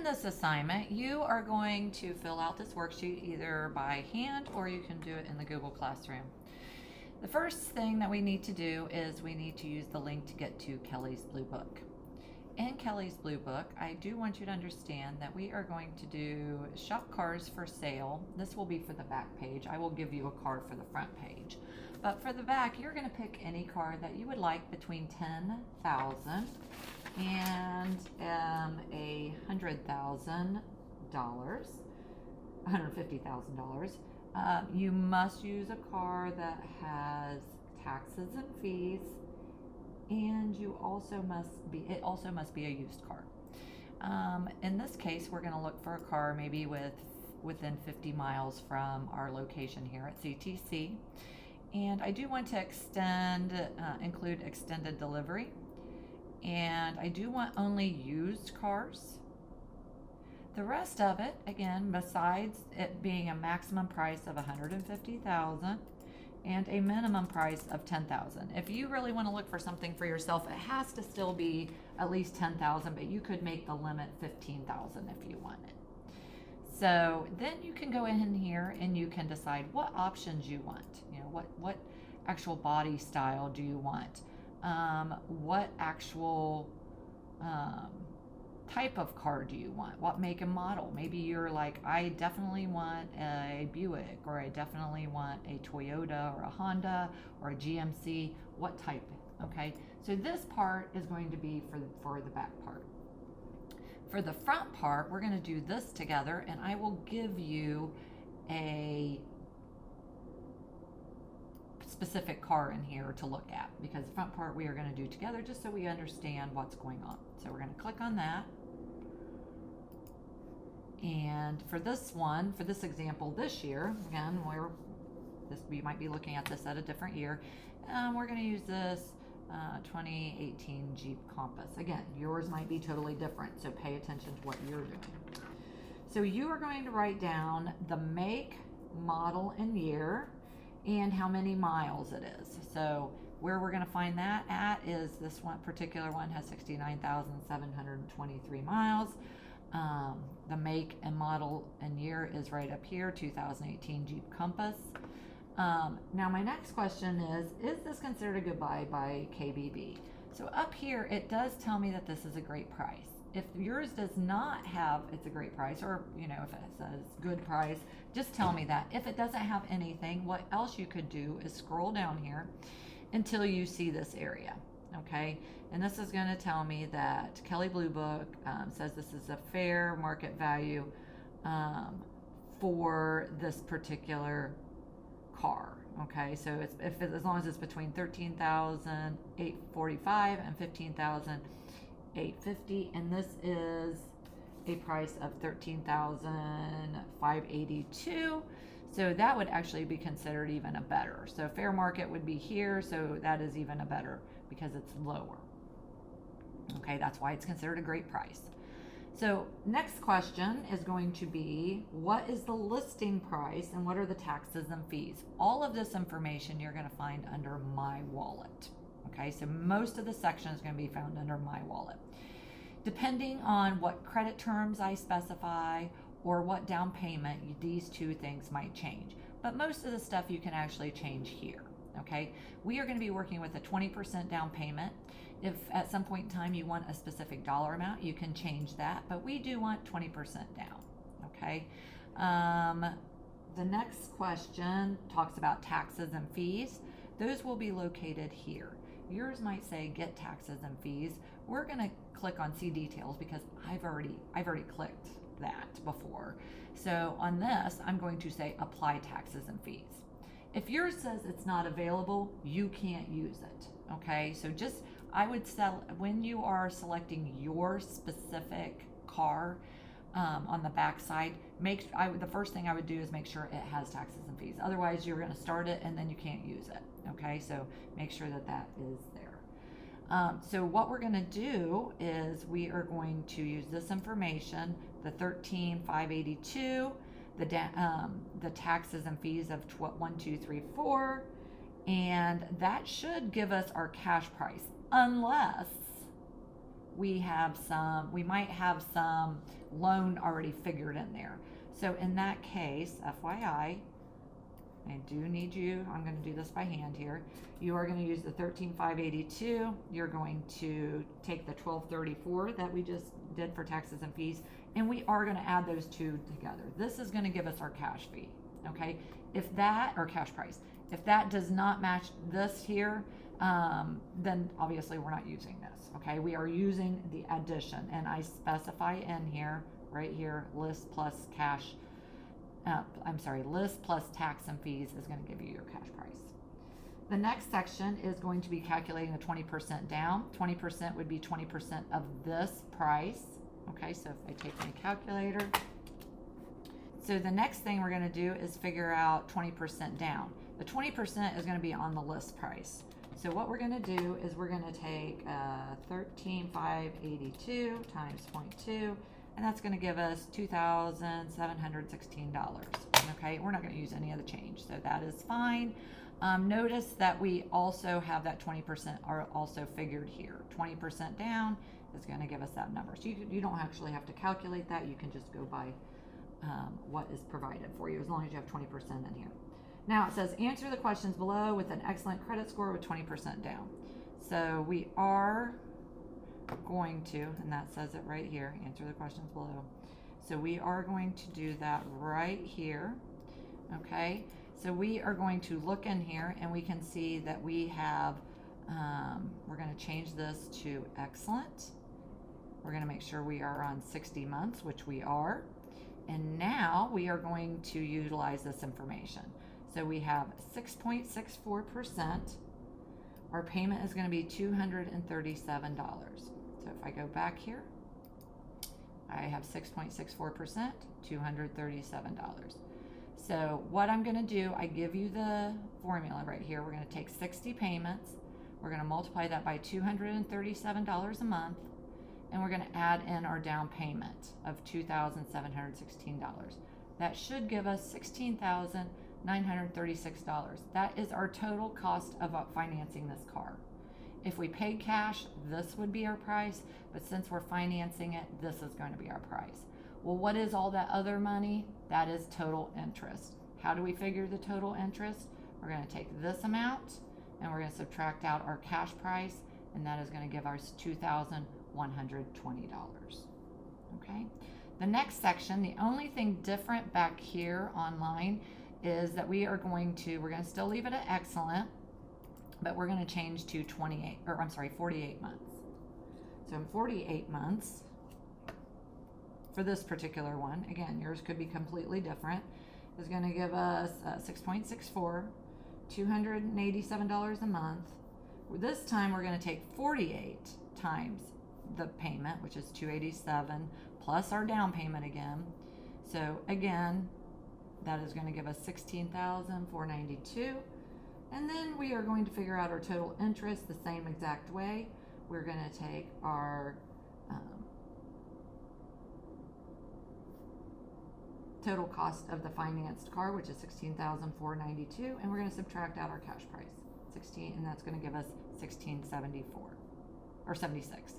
in this assignment, you are going to fill out this worksheet either by hand or you can do it in the Google Classroom. The first thing that we need to do is we need to use the link to get to Kelly's Blue Book. In Kelly's Blue Book, I do want you to understand that we are going to do shop cars for sale. This will be for the back page. I will give you a car for the front page. But for the back, you're going to pick any car that you would like between $10,000 and $150,000. You must use a car that has taxes and fees, and it also must be a used car. In this case, we're going to look for a car maybe within 50 miles from our location here at CTC. And I do want to include extended delivery. And I do want only used cars. The rest of it, again, besides it being a maximum price of $150,000 and a minimum price of $10,000. If you really want to look for something for yourself, it has to still be at least $10,000, but you could make the limit $15,000 if you want it. So then you can go in here and you can decide what options you want. You know, what actual body style do you want? What actual type of car do you want? What make and model? Maybe you're like, I definitely want a Buick, or I definitely want a Toyota or a Honda or a GMC. What type? Okay, so this part is going to be for the back part. For the front part, we're going to do this together, and I will give you a specific car in here to look at, because the front part we are going to do together just so we understand what's going on. So we're going to click on that. And for this one, for this example this year, again, we might be looking at this at a different year. We're going to use this 2018 Jeep Compass. Again, yours might be totally different, so pay attention to what you're doing. So you are going to write down the make, model, and year, and how many miles it is. So where we're going to find that at is this one particular one has 69,723 miles. The make and model and year is right up here, 2018 Jeep Compass. Now my next question is this considered a good buy by KBB? So up here it does tell me that this is a great price. If yours does not have it's a great price, or if it says good price, just tell me that. If it doesn't have anything, what else you could do is scroll down here until you see this area. Okay, and this is going to tell me that Kelly Blue Book says this is a fair market value for this particular car. Okay, so as long as it's between $13,845 and $15,850, and this is a price of $13,582. So that would actually be considered even a better. So fair market would be here, so that is even a better because it's lower. Okay, that's why it's considered a great price. So next question is going to be, what is the listing price and what are the taxes and fees? All of this information you're going to find under My Wallet. Okay, so most of the section is going to be found under My Wallet. Depending on what credit terms I specify or what down payment, these two things might change. But most of the stuff you can actually change here. Okay, we are going to be working with a 20% down payment. If at some point in time you want a specific dollar amount, you can change that, but we do want 20% down. Okay, the next question talks about taxes and fees. Those will be located here. Yours might say get taxes and fees. We're going to click on see details because I've already clicked that before. So on this, I'm going to say apply taxes and fees. If yours says it's not available, you can't use it. Okay, so I would when you are selecting your specific car on the back side, the first thing I would do is make sure it has taxes and fees. Otherwise, you're going to start it and then you can't use it. Okay, so make sure that is there. So what we're going to do is we are going to use this information, the $13,582, the taxes and fees of 1,234, and that should give us our cash price, unless we might have some loan already figured in there. So in that case, FYI, I do need you, I'm going to do this by hand here. You are going to use the 13,582. You're going to take the 1234 that we just did for taxes and fees, and we are going to add those two together. This is going to give us our cash fee, okay? If that, or cash price, if that does not match this here, then obviously we're not using this, okay? We are using the addition, and I specify in here, right here, list plus cash, list plus tax and fees is going to give you your cash price. The next section is going to be calculating the 20% down. 20% would be 20% of this price. Okay, so if I take my calculator. So the next thing we're going to do is figure out 20% down. The 20% is going to be on the list price. So what we're going to do is we're going to take 13,582 times 0.2, and that's going to give us $2,716. Okay, we're not going to use any of the change, so that is fine. Notice that we also have that 20% are also figured here. 20% down is going to give us that number. So you don't actually have to calculate that. You can just go by what is provided for you as long as you have 20% in here. Now it says answer the questions below with an excellent credit score with 20% down. So we are going to, and that says it right here, answer the questions below. So we are going to do that right here. Okay, so we are going to look in here and we can see that we have, we're going to change this to excellent. We're going to make sure we are on 60 months, which we are. And now we are going to utilize this information. So we have 6.64%. Our payment is going to be $237. So if I go back here, I have 6.64%, $237. So what I'm going to do, I give you the formula right here. We're going to take 60 payments. We're going to multiply that by $237 a month. And we're going to add in our down payment of $2,716. That should give us $16,936. That is our total cost of financing this car. If we paid cash, this would be our price, but since we're financing it, this is going to be our price. Well, what is all that other money? That is total interest. How do we figure the total interest? We're going to take this amount and we're going to subtract out our cash price, and that is going to give us $2,120. Okay. The next section, the only thing different back here online is that we're going to still leave it at excellent, but we're going to change to 48 months. So in 48 months, for this particular one, again, yours could be completely different, is going to give us 6.64, $287 a month. This time we're going to take 48 times the payment, which is $287, plus our down payment again. So again, that is going to give us $16,492. And then we are going to figure out our total interest the same exact way. We're going to take our total cost of the financed car, which is $16,492, and we're going to subtract out our cash price, and that's going to give us $1,674 or 76.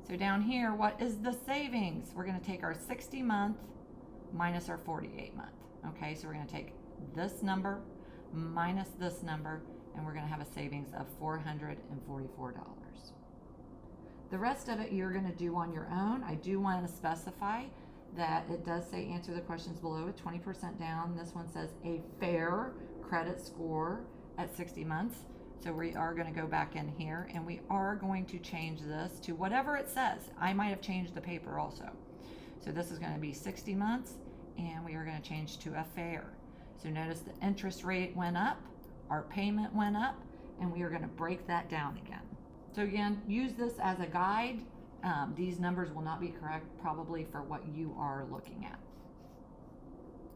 So down here, what is the savings? We're going to take our 60 month minus our 48 month. Okay, so we're going to take this number minus this number, and we're going to have a savings of $444. The rest of it you're going to do on your own. I do want to specify that it does say answer the questions below with 20% down. This one says a fair credit score at 60 months. So we are going to go back in here and we are going to change this to whatever it says. I might have changed the paper also. So this is going to be 60 months and we are going to change to a fair. So notice the interest rate went up, our payment went up, and we are going to break that down again. So again, use this as a guide. These numbers will not be correct probably for what you are looking at.